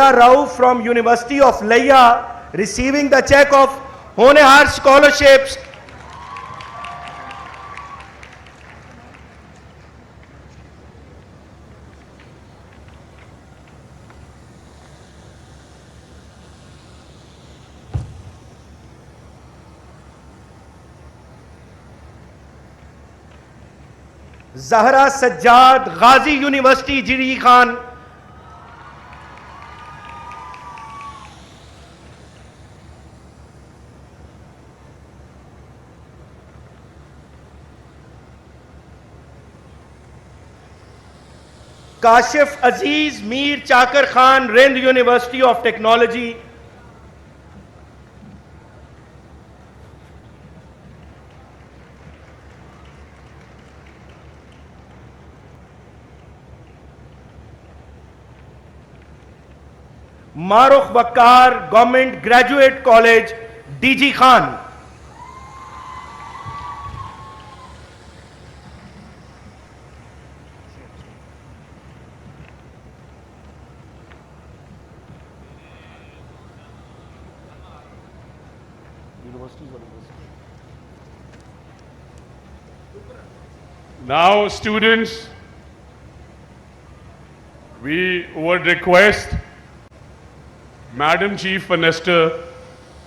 Rao from University of Layya receiving the check of Honehar scholarships. Zahra Sajjad, Ghazi University, Jiri Khan. Kashif Aziz Mir Chakar Khan, Rind University of Technology. Maruf Bakkar, Government Graduate College, DG Khan. Now, students, we would request Madam Chief Minister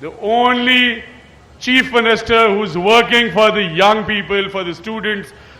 the only Chief Minister who's working for the young people, for the students,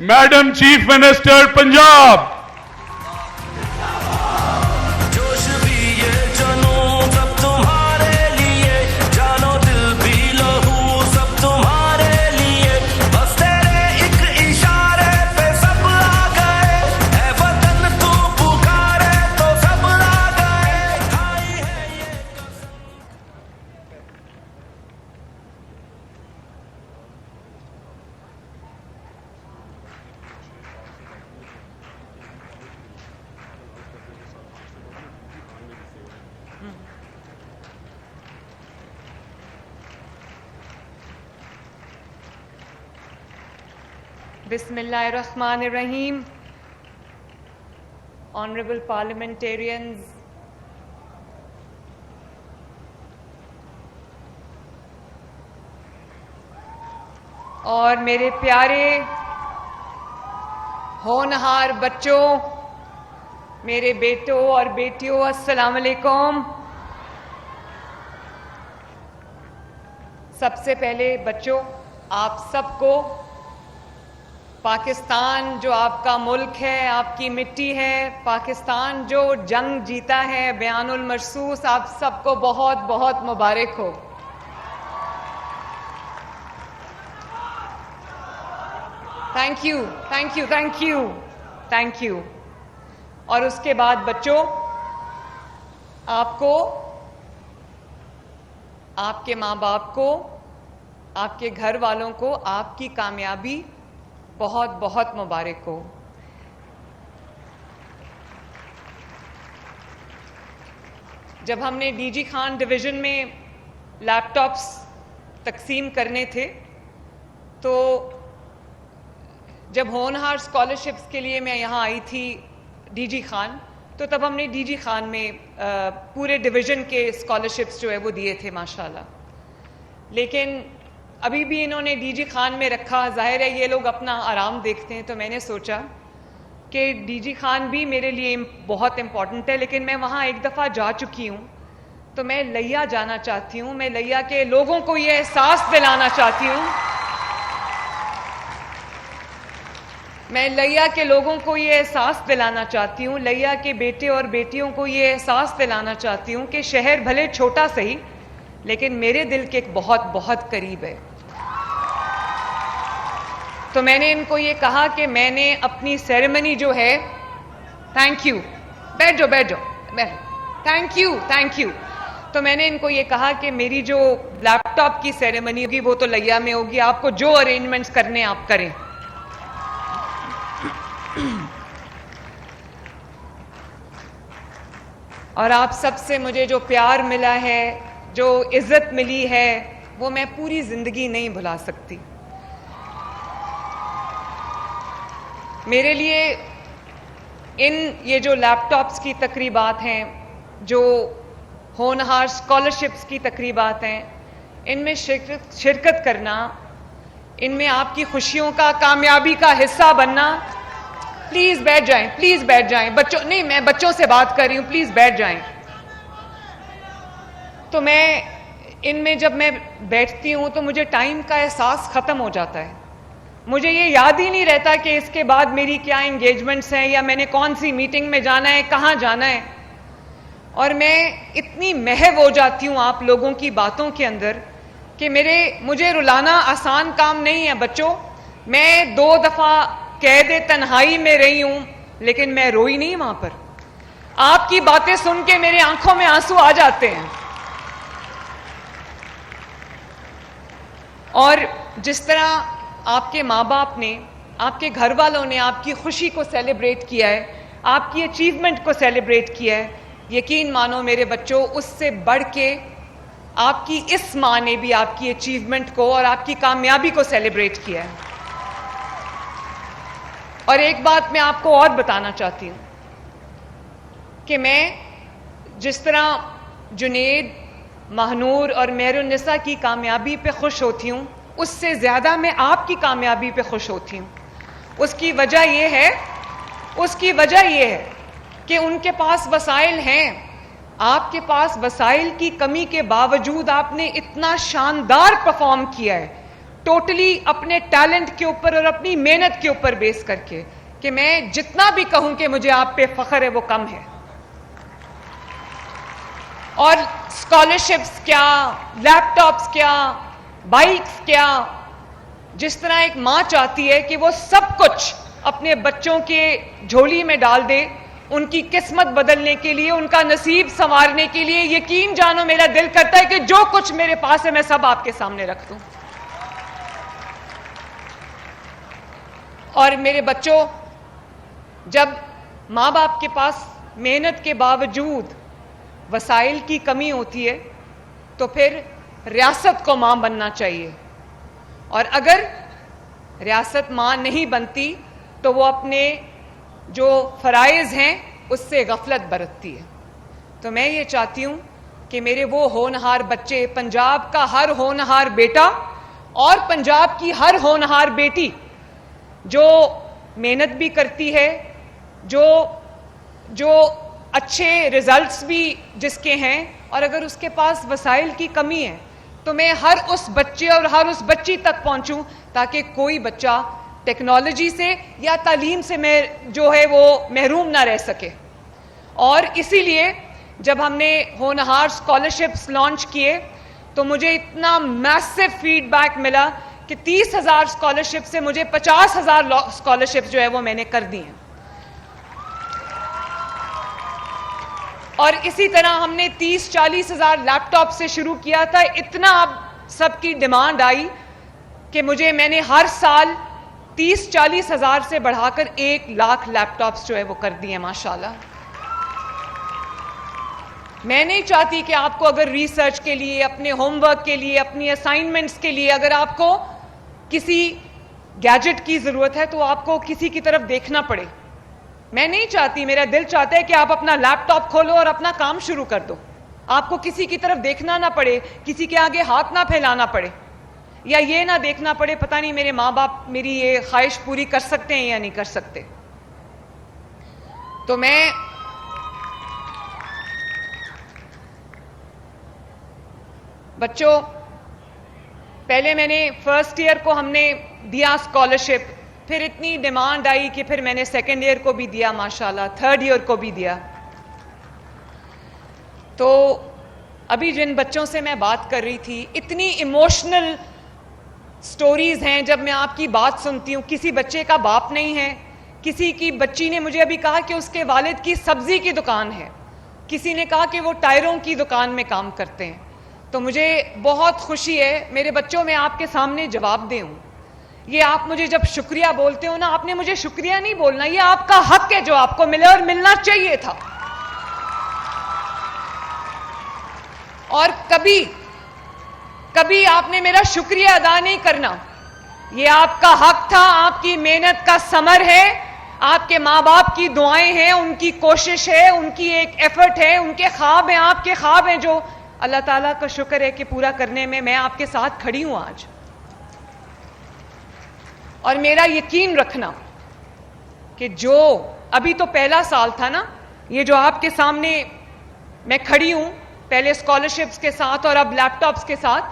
Madam Chief Minister Punjab. Bismillahirrahmanirrahim. Honorable parliamentarians, اور میرے پیارے ہونہار بچوں، میرے بیٹوں اور بیٹیوں، السلام علیکم. سب سے پہلے بچوں، آپ سب کو پاکستان جو آپ کا ملک ہے، آپ کی مٹی ہے، پاکستان جو جنگ جیتا ہے بیان المرصوص، آپ سب کو بہت بہت مبارک ہو. Thank you thank you thank you thank you. اور اس کے بعد بچوں، آپ کو، آپ کے ماں باپ کو، آپ کے گھر والوں کو آپ کی کامیابی بہت بہت مبارک ہو. جب ہم نے ڈی جی خان ڈویژن میں لیپ ٹاپس تقسیم کرنے تھے، تو جب ہونہار اسکالرشپس کے لیے میں یہاں آئی تھی ڈی جی خان، تو تب ہم نے ڈی جی خان میں پورے ڈویژن کے اسکالرشپس جو ہے وہ دیے تھے ماشاءاللہ. لیکن ابھی بھی انہوں نے ڈی جی خان میں رکھا، ظاہر ہے یہ لوگ اپنا آرام دیکھتے ہیں، تو میں نے سوچا کہ ڈی جی خان بھی میرے لیے بہت امپورٹنٹ ہے. لیکن میں وہاں ایک دفعہ جا چکی ہوں، تو میں لیا جانا چاہتی ہوں. میں لیا کے لوگوں کو یہ احساس دلانا چاہتی ہوں، میں لیا کے لوگوں کو یہ احساس دلانا چاہتی ہوں، لیا کے بیٹے اور بیٹیوں کو یہ احساس دلانا چاہتی ہوں کہ شہر بھلے چھوٹا صحیح، لیکن میرے دل کے بہت بہت قریب ہے. تو میں نے ان کو یہ کہا کہ میں نے اپنی سیریمنی جو ہے، تھینک یو، بیٹھ جاؤ بیٹھ جاؤ بیٹھ، تھینک یو تھینک یو. تو میں نے ان کو یہ کہا کہ میری جو لیپ ٹاپ کی سیریمنی ہوگی وہ تو لیا میں ہوگی، آپ کو جو ارینجمنٹس کرنے آپ کریں. اور آپ سب سے مجھے جو پیار ملا ہے، جو عزت ملی ہے، وہ میں پوری زندگی نہیں بھلا سکتی. میرے لیے یہ جو لیپ ٹاپس کی تقریبات ہیں، جو ہونہار اسکالرشپس کی تقریبات ہیں، ان میں شرکت کرنا، ان میں آپ کی خوشیوں کا، کامیابی کا حصہ بننا. پلیز بیٹھ جائیں، پلیز بیٹھ جائیں. بچوں نہیں، میں بچوں سے بات کر رہی ہوں، پلیز بیٹھ جائیں. تو میں ان میں جب میں بیٹھتی ہوں تو مجھے ٹائم کا احساس ختم ہو جاتا ہے. مجھے یہ یاد ہی نہیں رہتا کہ اس کے بعد میری کیا انگیجمنٹس ہیں، یا میں نے کون سی میٹنگ میں جانا ہے، کہاں جانا ہے. اور میں اتنی محو ہو جاتی ہوں آپ لوگوں کی باتوں کے اندر کہ مجھے رلانا آسان کام نہیں ہے. بچوں، میں 2 دفعہ قید تنہائی میں رہی ہوں، لیکن میں روئی نہیں وہاں پر. آپ کی باتیں سن کے میرے آنکھوں میں آنسو آ جاتے ہیں. اور جس طرح آپ کے ماں باپ نے، آپ کے گھر والوں نے آپ کی خوشی کو سیلیبریٹ کیا ہے، آپ کی اچیومنٹ کو سیلیبریٹ کیا ہے، یقین مانو میرے بچوں، اس سے بڑھ کے آپ کی اس ماں نے بھی آپ کی اچیومنٹ کو اور آپ کی کامیابی کو سیلیبریٹ کیا ہے. اور ایک بات میں آپ کو اور بتانا چاہتی ہوں کہ میں جس طرح جنید، مہنور اور مہر النساء کی کامیابی پہ خوش ہوتی ہوں، اس سے زیادہ میں آپ کی کامیابی پہ خوش ہوتی ہوں. اس کی وجہ یہ ہے کہ ان کے پاس وسائل ہیں. آپ کے پاس وسائل کی کمی کے باوجود آپ نے اتنا شاندار پرفارم کیا ہے، ٹوٹلی اپنے ٹیلنٹ کے اوپر اور اپنی محنت کے اوپر بیس کر کے، کہ میں جتنا بھی کہوں کہ مجھے آپ پہ فخر ہے وہ کم ہے. اور اسکالرشپس کیا، لیپ ٹاپس کیا، بائکس کیا، جس طرح ایک ماں چاہتی ہے کہ وہ سب کچھ اپنے بچوں کے جھولی میں ڈال دے، ان کی قسمت بدلنے کے لیے، ان کا نصیب سنوارنے کے لیے، یقین جانو میرا دل کرتا ہے کہ جو کچھ میرے پاس ہے میں سب آپ کے سامنے رکھ دوں. اور میرے بچوں، جب ماں باپ کے پاس محنت کے باوجود وسائل کی کمی ہوتی ہے تو پھر ریاست کو ماں بننا چاہیے. اور اگر ریاست ماں نہیں بنتی تو وہ اپنے جو فرائض ہیں اس سے غفلت برتتی ہے. تو میں یہ چاہتی ہوں کہ میرے وہ ہونہار بچے، پنجاب کا ہر ہونہار بیٹا اور پنجاب کی ہر ہونہار بیٹی جو محنت بھی کرتی ہے، جو اچھے ریزلٹس بھی جس کے ہیں، اور اگر اس کے پاس وسائل کی کمی ہے تو میں ہر اس بچے اور ہر اس بچی تک پہنچوں تاکہ کوئی بچہ ٹیکنالوجی سے یا تعلیم سے جو ہے وہ محروم نہ رہ سکے. اور اسی لیے جب ہم نے ہونہار اسکالرشپس لانچ کیے تو مجھے اتنا میسو فیڈ بیک ملا کہ 30,000 اسکالرشپ سے مجھے 50,000 اسکالرشپس جو ہے وہ میں نے کر دی ہیں. اور اسی طرح ہم نے 30-40 ہزار لیپ ٹاپ سے شروع کیا تھا. اتنا اب سب کی ڈیمانڈ آئی کہ میں نے ہر سال 30-40 ہزار سے بڑھا کر 1 لاکھ لیپ ٹاپس جو ہے وہ کر دی ہیں ماشاءاللہ. میں نہیں چاہتی کہ آپ کو اگر ریسرچ کے لیے، اپنے ہوم ورک کے لیے، اپنی اسائنمنٹس کے لیے اگر آپ کو کسی گیجٹ کی ضرورت ہے تو آپ کو کسی کی طرف دیکھنا پڑے. میں نہیں چاہتی، میرا دل چاہتا ہے کہ آپ اپنا لیپ ٹاپ کھولو اور اپنا کام شروع کر دو. آپ کو کسی کی طرف دیکھنا نہ پڑے، کسی کے آگے ہاتھ نہ پھیلانا پڑے، یا یہ نہ دیکھنا پڑے پتہ نہیں میرے ماں باپ میری یہ خواہش پوری کر سکتے ہیں یا نہیں کر سکتے. تو میں بچوں، پہلے میں نے فرسٹ ایئر کو ہم نے دیا اسکالرشپ، پھر اتنی ڈیمانڈ آئی کہ پھر میں نے سیکنڈ ایئر کو بھی دیا ماشاءاللہ، تھرڈ ایئر کو بھی دیا. تو ابھی جن بچوں سے میں بات کر رہی تھی، اتنی ایموشنل سٹوریز ہیں جب میں آپ کی بات سنتی ہوں. کسی بچے کا باپ نہیں ہے، کسی کی بچی نے مجھے ابھی کہا کہ اس کے والد کی سبزی کی دکان ہے، کسی نے کہا کہ وہ ٹائروں کی دکان میں کام کرتے ہیں. تو مجھے بہت خوشی ہے میرے بچوں، میں آپ کے سامنے جواب دے ہوں. یہ آپ مجھے جب شکریہ بولتے ہو نا، آپ نے مجھے شکریہ نہیں بولنا، یہ آپ کا حق ہے جو آپ کو ملے اور ملنا چاہیے تھا. اور کبھی آپ نے میرا شکریہ ادا نہیں کرنا، یہ آپ کا حق تھا، آپ کی محنت کا ثمر ہے. آپ کے ماں باپ کی دعائیں ہیں, ان کی کوشش ہے, ان کی ایک ایفرٹ ہے, ان کے خواب ہیں, آپ کے خواب ہیں, جو اللہ تعالیٰ کا شکر ہے کہ پورا کرنے میں آپ کے ساتھ کھڑی ہوں آج. اور میرا یقین رکھنا کہ جو ابھی تو پہلا سال تھا نا, یہ جو آپ کے سامنے میں کھڑی ہوں, پہلے اسکالرشپس کے ساتھ اور اب لیپ ٹاپس کے ساتھ,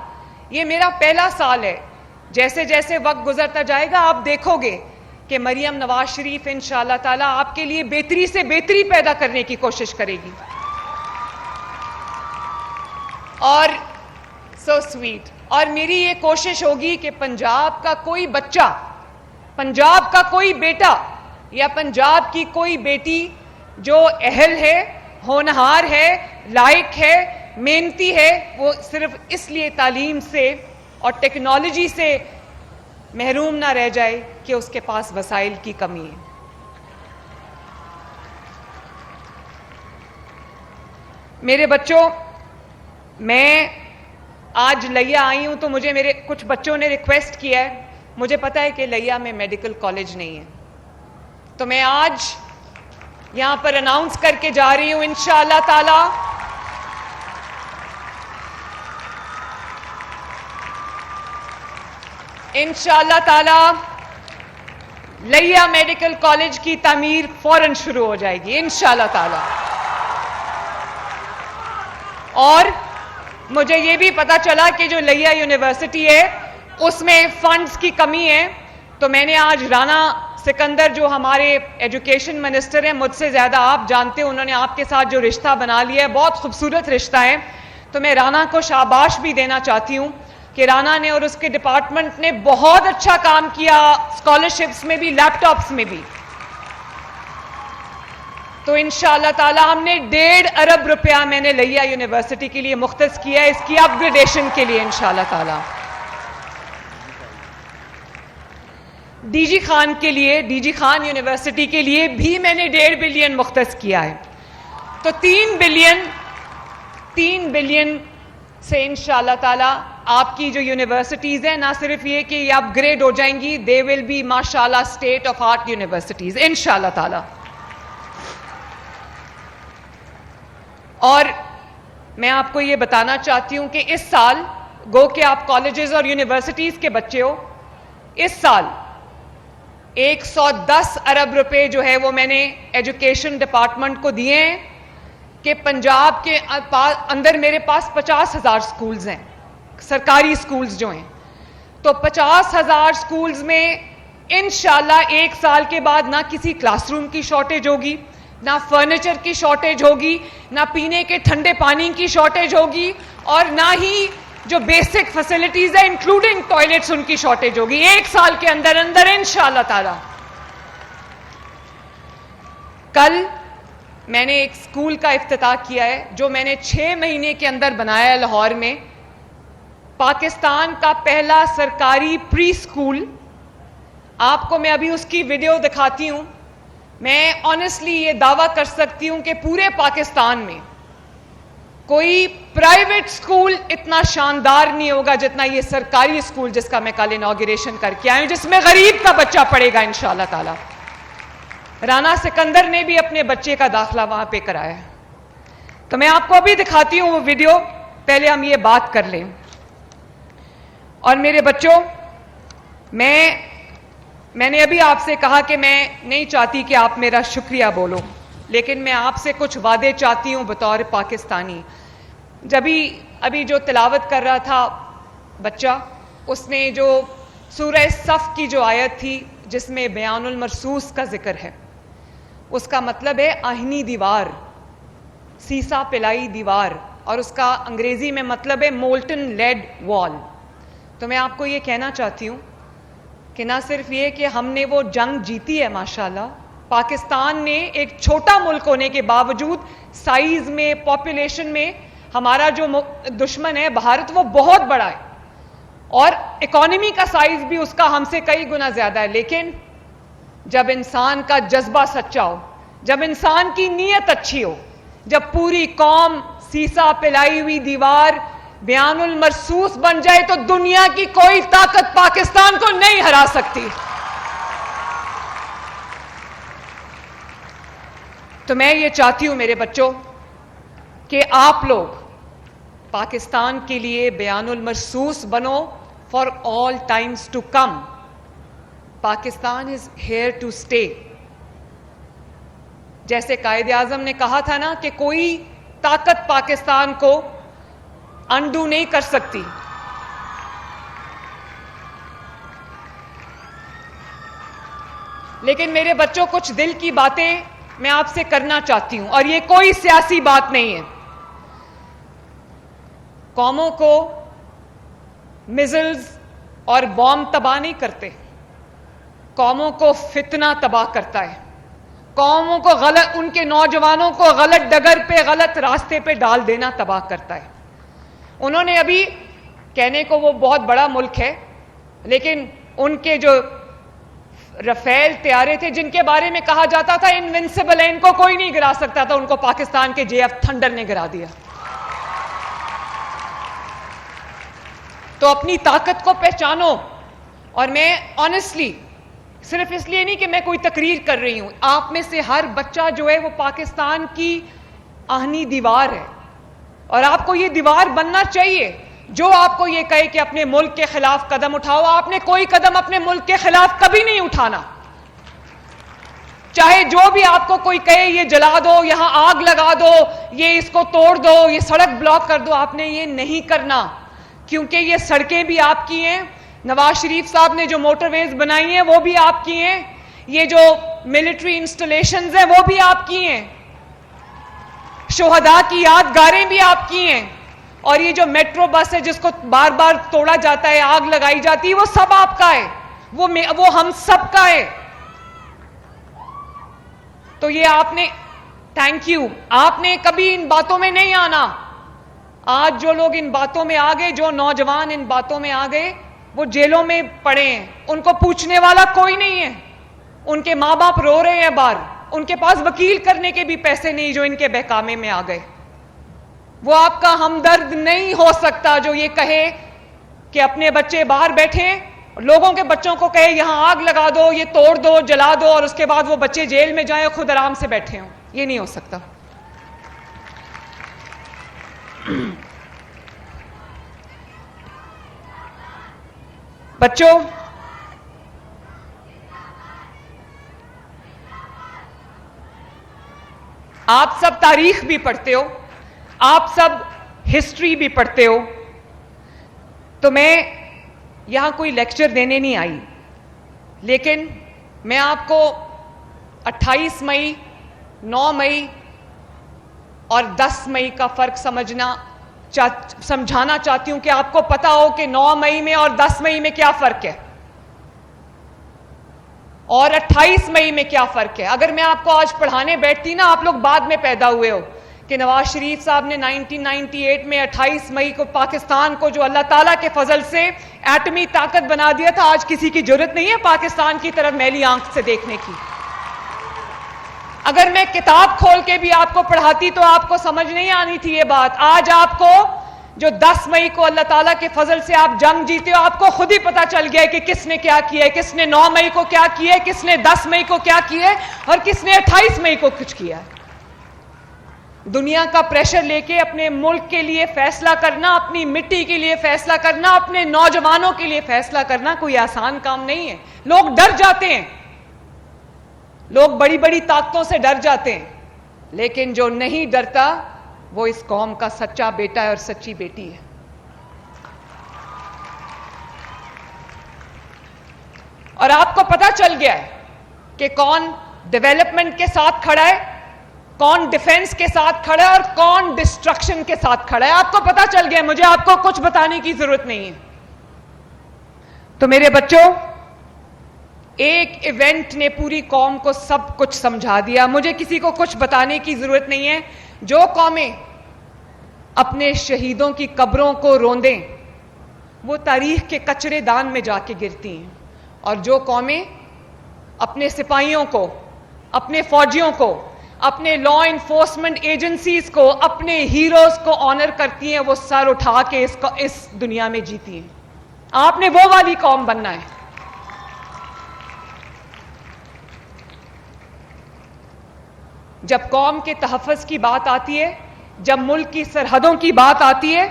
یہ میرا پہلا سال ہے. جیسے جیسے وقت گزرتا جائے گا آپ دیکھو گے کہ مریم نواز شریف انشاءاللہ تعالیٰ آپ کے لیے بہتری سے بہتری پیدا کرنے کی کوشش کرے گی. اور سو سویٹ, اور میری یہ کوشش ہوگی کہ پنجاب کا کوئی بچہ, پنجاب کا کوئی بیٹا یا پنجاب کی کوئی بیٹی جو اہل ہے, ہونہار ہے, لائق ہے, محنتی ہے, وہ صرف اس لیے تعلیم سے اور ٹیکنالوجی سے محروم نہ رہ جائے کہ اس کے پاس وسائل کی کمی ہے. میرے بچوں, میں آج لیا آئی ہوں تو مجھے میرے کچھ بچوں نے ریکویسٹ کیا ہے, مجھے پتا ہے کہ لیا میں میڈیکل کالج نہیں ہے, تو میں آج یہاں پر اناؤنس کر کے جا رہی ہوں انشاءاللہ تعالی انشاءاللہ تعالی لیا میڈیکل کالج کی تعمیر فوراً شروع ہو جائے گی انشاءاللہ تعالی. اور مجھے یہ بھی پتا چلا کہ جو لیا یونیورسٹی ہے اس میں فنڈز کی کمی ہے, تو میں نے آج رانا سکندر جو ہمارے ایجوکیشن منسٹر ہیں, مجھ سے زیادہ آپ جانتے ہیں, انہوں نے آپ کے ساتھ جو رشتہ بنا لیا ہے بہت خوبصورت رشتہ ہے, تو میں رانا کو شاباش بھی دینا چاہتی ہوں کہ رانا نے اور اس کے ڈپارٹمنٹ نے بہت اچھا کام کیا, اسکالرشپس میں بھی, لیپ ٹاپس میں بھی. تو انشاءاللہ تعالی ہم نے 1.5 ارب روپیہ میں نے لیا یونیورسٹی کے لیے مختص کیا ہے اس کی اپ گریڈیشن کے لیے انشاءاللہ تعالی. ڈی جی خان کے لیے, ڈی جی خان یونیورسٹی کے لیے بھی میں نے 1.5 بلین مختص کیا ہے. تو 3 بلین سے انشاءاللہ تعالی آپ کی جو یونیورسٹیز ہیں نہ صرف یہ کہ یہ اپ گریڈ ہو جائیں گی, دے ول بی ماشاءاللہ اسٹیٹ آف آرٹ یونیورسٹیز انشاءاللہ تعالی. اور میں آپ کو یہ بتانا چاہتی ہوں کہ اس سال گو کہ آپ کالجز اور یونیورسٹیز کے بچے ہو, اس سال 110 ارب روپے جو ہے وہ میں نے ایجوکیشن ڈپارٹمنٹ کو دیے ہیں کہ پنجاب کے اندر میرے پاس 50,000 سکولز ہیں, سرکاری سکولز جو ہیں, تو 50,000 سکولز میں انشاءاللہ ایک سال کے بعد نہ کسی کلاس روم کی شارٹیج ہوگی, نہ فرنیچر کی شارٹیج ہوگی, نہ پینے کے ٹھنڈے پانی کی شارٹیج ہوگی, اور نہ ہی جو بیسک فیسلٹیز ہیں انکلوڈنگ ٹوائلٹس ان کی شارٹیج ہوگی ایک سال کے اندر اندر انشاءاللہ تعالی. کل میں نے ایک اسکول کا افتتاح کیا ہے جو میں نے 6 مہینے کے اندر بنایا ہے لاہور میں, پاکستان کا پہلا سرکاری پری اسکول. آپ کو میں ابھی اس کی ویڈیو دکھاتی ہوں. میں آنیسٹلی یہ دعویٰ کر سکتی ہوں کہ پورے پاکستان میں کوئی پرائیویٹ اسکول اتنا شاندار نہیں ہوگا جتنا یہ سرکاری اسکول جس کا میں کل انوگریشن کر کے آئی ہوں, جس میں غریب کا بچہ پڑھے گا انشاءاللہ تعالی. رانا سکندر نے بھی اپنے بچے کا داخلہ وہاں پہ کرایا ہے. تو میں آپ کو ابھی دکھاتی ہوں وہ ویڈیو, پہلے ہم یہ بات کر لیں. اور میرے بچوں, میں نے ابھی آپ سے کہا کہ میں نہیں چاہتی کہ آپ میرا شکریہ بولو, لیکن میں آپ سے کچھ وعدے چاہتی ہوں بطور پاکستانی. ابھی جو تلاوت کر رہا تھا بچہ, اس نے جو سورہ صف کی جو آیت تھی جس میں بیان المرصوص کا ذکر ہے, اس کا مطلب ہے آہنی دیوار, سیسا پلائی دیوار, اور اس کا انگریزی میں مطلب ہے مولٹن لیڈ وال. تو میں آپ کو یہ کہنا چاہتی ہوں کہ نہ صرف یہ کہ ہم نے وہ جنگ جیتی ہے ماشاءاللہ, پاکستان نے ایک چھوٹا ملک ہونے کے باوجود سائز میں, پاپولیشن میں ہمارا جو دشمن ہے بھارت وہ بہت بڑا ہے, اور اکانومی کا سائز بھی اس کا ہم سے کئی گنا زیادہ ہے. لیکن جب انسان کا جذبہ سچا ہو, جب انسان کی نیت اچھی ہو, جب پوری قوم سیسا پلائی ہوئی دیوار بیان المرصوص بن جائے تو دنیا کی کوئی طاقت پاکستان کو نہیں ہرا سکتی. تو میں یہ چاہتی ہوں میرے بچوں کہ آپ لوگ پاکستان کے لیے بیان المرصوص بنو for all times to come. Pakistan is here to stay. جیسے قائد اعظم نے کہا تھا نا کہ کوئی طاقت پاکستان کو انڈو نہیں کر سکتی. لیکن میرے بچوں کچھ دل کی باتیں میں آپ سے کرنا چاہتی ہوں اور یہ کوئی سیاسی بات نہیں ہے. قوموں کو میزلز اور بام تباہ نہیں کرتے, قوموں کو فتنہ تباہ کرتا ہے. قوموں کو غلط, ان کے نوجوانوں کو غلط ڈگر پہ, غلط راستے پہ ڈال دینا تباہ کرتا ہے. انہوں نے ابھی کہنے کو وہ بہت بڑا ملک ہے, لیکن ان کے جو رفیل طیارے تھے جن کے بارے میں کہا جاتا تھا انوینسیبل ہے, ان کو کوئی نہیں گرا سکتا تھا, ان کو پاکستان کے JF تھنڈر نے گرا دیا. تو اپنی طاقت کو پہچانو. اور میں آنیسٹلی صرف اس لیے نہیں کہ میں کوئی تقریر کر رہی ہوں, آپ میں سے ہر بچہ جو ہے وہ پاکستان کی آہنی دیوار ہے, اور آپ کو یہ دیوار بننا چاہیے. جو آپ کو یہ کہے کہ اپنے ملک کے خلاف قدم اٹھاؤ, آپ نے کوئی قدم اپنے ملک کے خلاف کبھی نہیں اٹھانا. چاہے جو بھی آپ کو کوئی کہے یہ جلا دو, یہاں آگ لگا دو, یہ اس کو توڑ دو, یہ سڑک بلاک کر دو, آپ نے یہ نہیں کرنا, کیونکہ یہ سڑکیں بھی آپ کی ہیں. نواز شریف صاحب نے جو موٹر ویز بنائی ہیں وہ بھی آپ کی ہیں. یہ جو ملٹری انسٹالیشنز ہیں وہ بھی آپ کی ہیں. شہداء کی یادگاریں بھی آپ کی ہیں. اور یہ جو میٹرو بس ہے جس کو بار بار توڑا جاتا ہے, آگ لگائی جاتی ہے, وہ سب آپ کا ہے, وہ ہم سب کا ہے. تو یہ آپ نے, تھینک یو, آپ نے کبھی ان باتوں میں نہیں آنا. آج جو لوگ ان باتوں میں آ گئے, جو نوجوان ان باتوں میں آ گئے, وہ جیلوں میں پڑے ہیں, ان کو پوچھنے والا کوئی نہیں ہے. ان کے ماں باپ رو رہے ہیں باہر, ان کے پاس وکیل کرنے کے بھی پیسے نہیں جو ان کے بہکامے میں آ گئے. وہ آپ کا ہمدرد نہیں ہو سکتا جو یہ کہے کہ اپنے بچے باہر بیٹھے, لوگوں کے بچوں کو کہے یہاں آگ لگا دو, یہ توڑ دو, جلا دو, اور اس کے بعد وہ بچے جیل میں جائیں اور خود آرام سے بیٹھے ہوں. یہ نہیں ہو سکتا. بچوں, آپ سب تاریخ بھی پڑھتے ہو, آپ سب ہسٹری بھی پڑھتے ہو, تو میں یہاں کوئی لیکچر دینے نہیں آئی, لیکن میں آپ کو 28 مئی, 9 مئی اور 10 مئی کا فرق سمجھانا چاہتی ہوں کہ آپ کو پتا ہو کہ 9 مئی میں اور 10 مئی میں کیا فرق ہے, اور 28 مئی میں کیا فرق ہے. اگر میں آپ کو آج پڑھانے بیٹھتی نا, آپ لوگ بعد میں پیدا ہوئے ہو, کہ نواز شریف صاحب نے 1998 میں 28 مئی کو پاکستان کو جو اللہ تعالیٰ کے فضل سے ایٹمی طاقت بنا دیا تھا, آج کسی کی جرت نہیں ہے پاکستان کی طرف میلی آنکھ سے دیکھنے کی. اگر میں کتاب کھول کے بھی آپ کو پڑھاتی تو آپ کو سمجھ نہیں آنی تھی یہ بات. آج آپ کو جو 10 مئی کو اللہ تعالیٰ کے فضل سے آپ جنگ جیتے ہو, آپ کو خود ہی پتا چل گیا ہے کہ کس نے کیا کیا ہے, کس نے 9 مئی کو کیا کیا ہے, کس نے 10 مئی کو کیا کیا ہے, اور کس نے 28 مئی کو کچھ کیا ہے. دنیا کا پریشر لے کے اپنے ملک کے لیے فیصلہ کرنا, اپنی مٹی کے لیے فیصلہ کرنا, اپنے نوجوانوں کے لیے فیصلہ کرنا کوئی آسان کام نہیں ہے. لوگ ڈر جاتے ہیں, لوگ بڑی بڑی طاقتوں سے ڈر جاتے ہیں, لیکن جو نہیں ڈرتا وہ اس قوم کا سچا بیٹا ہے اور سچی بیٹی ہے. اور آپ کو پتا چل گیا ہے کہ کون ڈیولپمنٹ کے ساتھ کھڑا ہے, کون ڈیفنس کے ساتھ کھڑا ہے, اور کون ڈسٹرکشن کے ساتھ کھڑا ہے. آپ کو پتا چل گیا, مجھے آپ کو کچھ بتانے کی ضرورت نہیں ہے. تو میرے بچوں, ایک ایونٹ نے پوری قوم کو سب کچھ سمجھا دیا. مجھے کسی کو کچھ بتانے کی ضرورت نہیں ہے. جو قومیں اپنے شہیدوں کی قبروں کو روندیں وہ تاریخ کے کچرے دان میں جا کے گرتی ہیں, اور جو قومیں اپنے سپاہیوں کو, اپنے فوجیوں کو, اپنے لا انفورسمنٹ ایجنسیز کو, اپنے ہیروز کو آنر کرتی ہیں, وہ سر اٹھا کے اس دنیا میں جیتی ہیں. آپ نے وہ والی قوم بننا ہے. جب قوم کے تحفظ کی بات آتی ہے, جب ملک کی سرحدوں کی بات آتی ہے,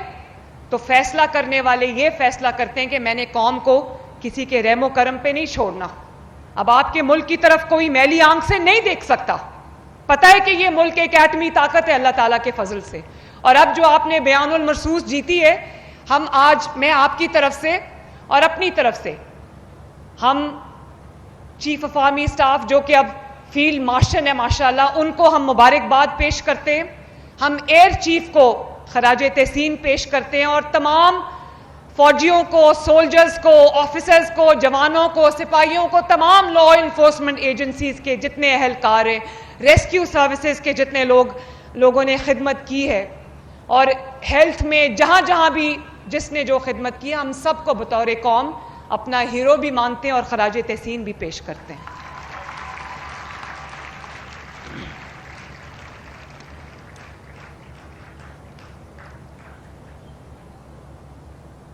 تو فیصلہ کرنے والے یہ فیصلہ کرتے ہیں کہ میں نے قوم کو کسی کے رحم و کرم پہ نہیں چھوڑنا. اب آپ کے ملک کی طرف کوئی میلی آنکھ سے نہیں دیکھ سکتا. پتہ ہے کہ یہ ملک ایک ایٹمی طاقت ہے اللہ تعالیٰ کے فضل سے. اور اب جو آپ نے بیان المرصوص جیتی ہے, ہم آج, میں آپ کی طرف سے اور اپنی طرف سے, ہم چیف آف آرمی اسٹاف جو کہ اب فیلڈ مارشل ہے ماشاءاللہ, ان کو ہم مبارکباد پیش کرتے ہیں. ہم ایئر چیف کو خراج تحسین پیش کرتے ہیں, اور تمام فوجیوں کو, سولجرز کو, آفیسرز کو, جوانوں کو, سپاہیوں کو, تمام لا انفورسمنٹ ایجنسیز کے جتنے اہلکار ہیں, ریسکیو سروسز کے جتنے لوگوں نے خدمت کی ہے, اور ہیلتھ میں جہاں جہاں بھی جس نے جو خدمت کی, ہم سب کو بطور قوم اپنا ہیرو بھی مانتے ہیں اور خراج تحسین بھی پیش کرتے ہیں.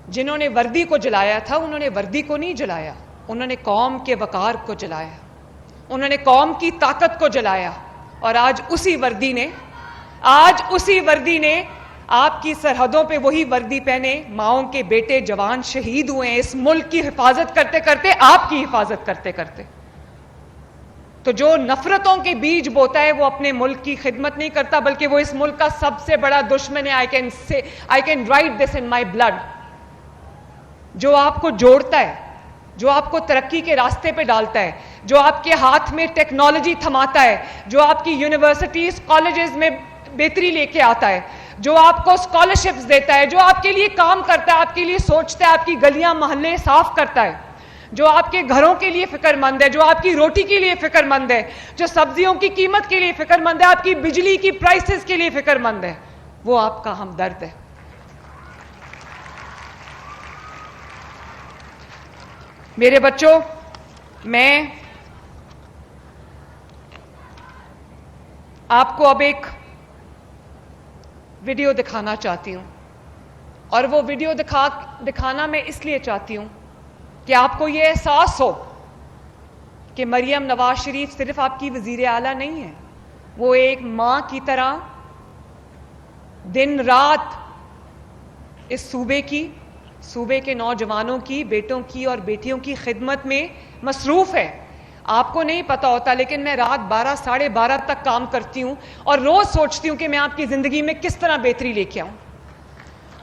جنہوں نے وردی کو جلایا تھا, انہوں نے وردی کو نہیں جلایا, انہوں نے قوم کے وقار کو جلایا, انہوں نے قوم کی طاقت کو جلایا. اور آج اسی وردی نے آپ کی سرحدوں پہ وہی وردی پہنے ماؤں کے بیٹے جوان شہید ہوئے ہیں, اس ملک کی حفاظت کرتے کرتے, آپ کی حفاظت کرتے کرتے. تو جو نفرتوں کے بیج بوتا ہے وہ اپنے ملک کی خدمت نہیں کرتا, بلکہ وہ اس ملک کا سب سے بڑا دشمن ہے. I can write this in my blood. جو آپ کو جوڑتا ہے, جو آپ کو ترقی کے راستے پہ ڈالتا ہے, جو آپ کے ہاتھ میں ٹیکنالوجی تھماتا ہے, جو آپ کی یونیورسٹیز کالجز میں بہتری لے کے آتا ہے, جو آپ کو اسکالرشپس دیتا ہے, جو آپ کے لیے کام کرتا ہے, آپ کے لیے سوچتا ہے, آپ کی گلیاں محلے صاف کرتا ہے, جو آپ کے گھروں کے لیے فکر مند ہے, جو آپ کی روٹی کے لیے فکر مند ہے, جو سبزیوں کی قیمت کے لیے فکر مند ہے, آپ کی بجلی کی پرائسز کے لیے فکر مند ہے, وہ آپ کا ہمدرد ہے. میرے بچوں, میں آپ کو اب ایک ویڈیو دکھانا چاہتی ہوں, اور وہ ویڈیو دکھانا میں اس لیے چاہتی ہوں کہ آپ کو یہ احساس ہو کہ مریم نواز شریف صرف آپ کی وزیر اعلیٰ نہیں ہے, وہ ایک ماں کی طرح دن رات اس صوبے کے نوجوانوں کی, بیٹوں کی اور بیٹیوں کی خدمت میں مصروف ہے. آپ کو نہیں پتا ہوتا, لیکن میں رات 12 ساڑھے 12 تک کام کرتی ہوں, اور روز سوچتی ہوں کہ میں آپ کی زندگی میں کس طرح بہتری لے کے آؤں.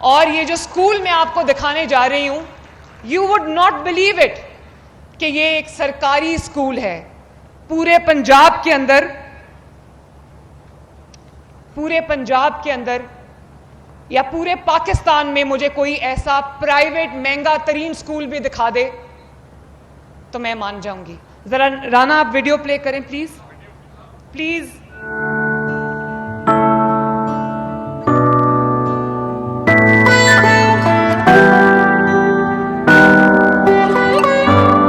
اور یہ جو اسکول میں آپ کو دکھانے جا رہی ہوں, you would not believe it کہ یہ ایک سرکاری اسکول ہے. پورے پنجاب کے اندر یا پورے پاکستان میں مجھے کوئی ایسا پرائیویٹ مہنگا ترین اسکول بھی دکھا دے تو میں مان جاؤں گی. ذرا رانا آپ ویڈیو پلے کریں پلیز.